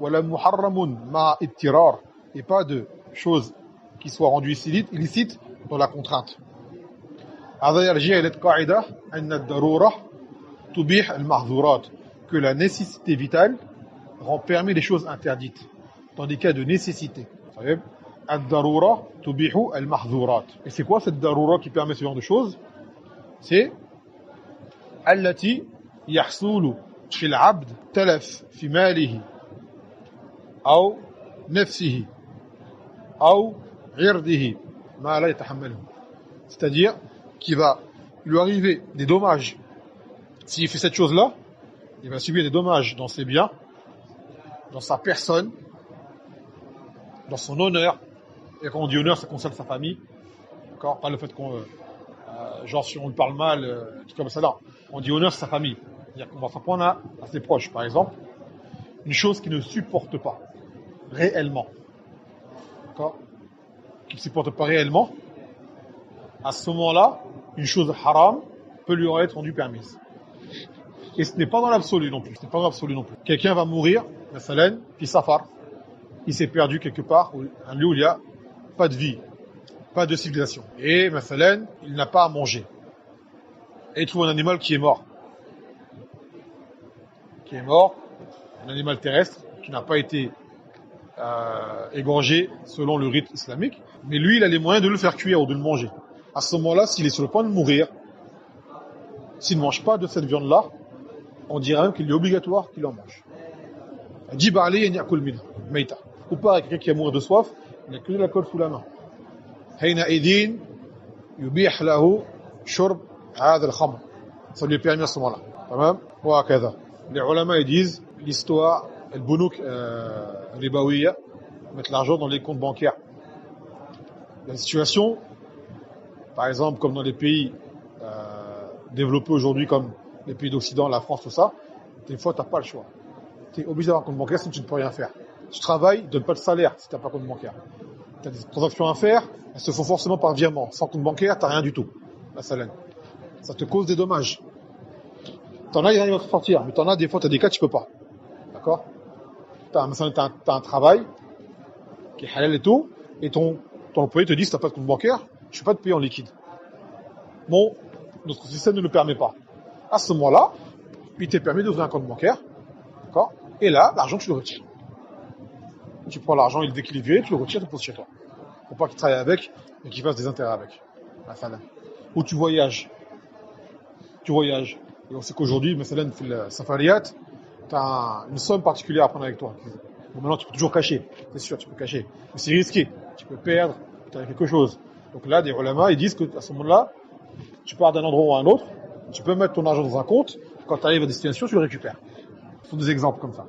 ولا محرم مع اضطرار, et pas de choses qui soient rendues illicites dans la contrainte. هذا يرجع إلى القاعدة أن الضرورة تبيح المحظورات, que la nécessité vitale rend permis les choses interdites dans des cas de nécessité. الضرورة تبيح المحظورات. Et c'est quoi cette darura qui permet ce genre de choses? C'est التي يحصل في العبد تلف في ماله أو نفسه أو عرضه ما لا يتحمله. C'est-à-dire qu'il va lui arriver des dommages. S'il fait cette chose-là, il va subir des dommages dans ses biens, dans sa personne, dans son honneur. Et quand on dit honneur, ça concerne sa famille. D'accord? Pas le fait qu'on... genre si on lui parle mal, tout comme ça là. On dit honneur, c'est sa famille. C'est-à-dire qu'on va s'en prendre à ses proches. Par exemple, une chose qu'il ne supporte pas réellement. D'accord? Qu'il ne supporte pas réellement. À ce moment-là, une chose haram peut lui être rendue permise. Et ce n'est pas dans l'absolu non plus. Ce n'est pas dans l'absolu non plus. Quelqu'un va mourir, masalan, puis safar. Il s'est perdu quelque part, un lieu où il n'y a pas de vie, pas de civilisation. Et, masalan, il n'a pas à manger. Et il trouve un animal qui est mort. Qui est mort, un animal terrestre, qui n'a pas été égorgé selon le rite islamique. Mais lui, il a les moyens de le faire cuire ou de le manger. À ce moment-là, s'il est sur le point de mourir, s'il ne mange pas de cette viande-là, on dirait même qu'il est obligatoire qu'il en mange. Ou pas quelqu'un qui a mourir de soif, il n'a que de l'alcool sous la main. Ça lui est permis à ce moment-là. Les ulama ils disent l'histoire, le bunuk ribawiya, mettre l'argent dans les comptes bancaires. La situation, par exemple, comme dans les pays développés aujourd'hui, comme les pays d'Occident, la France, tout ça, des fois, tu n'as pas le choix. Tu es obligé d'avoir un compte bancaire, sinon tu ne peux rien faire. Tu travailles, donne pas de salaire si tu n'as pas de compte bancaire. Tu as des transactions à faire, elles se font forcément par virement. Sans compte bancaire, tu n'as rien du tout. Ça te cause des dommages. T'en as, il va te sortir, mais t'en as, des fois, tu as des cas, tu peux pas. D'accord? T'as un travail qui est halal et tout, et ton employé te dit, si t'as pas de compte bancaire, je ne peux pas te payer en liquide. Bon, notre système ne le permet pas. À ce moment-là, il t'est permis d'ouvrir un compte bancaire, d'accord? Et là, l'argent, tu le retires. Tu prends l'argent, dès qu'il est viré, tu le retires, tu le poses chez toi. Faut pas qu'il travaille avec, mais qu'il fasse des intérêts avec. Ou tu voyages. Et on sait qu'aujourd'hui, mesela, le safariyat, tu as une somme particulière à prendre avec toi. Bon, maintenant, tu peux toujours cacher. C'est sûr, tu peux cacher. Mais c'est risqué. Tu peux perdre, tu as quelque chose. Donc là, des ulama, ils disent qu'à ce moment-là, tu pars d'un endroit à un autre, tu peux mettre ton argent dans un compte, quand tu arrives à destination, tu le récupères. Ce sont des exemples comme ça.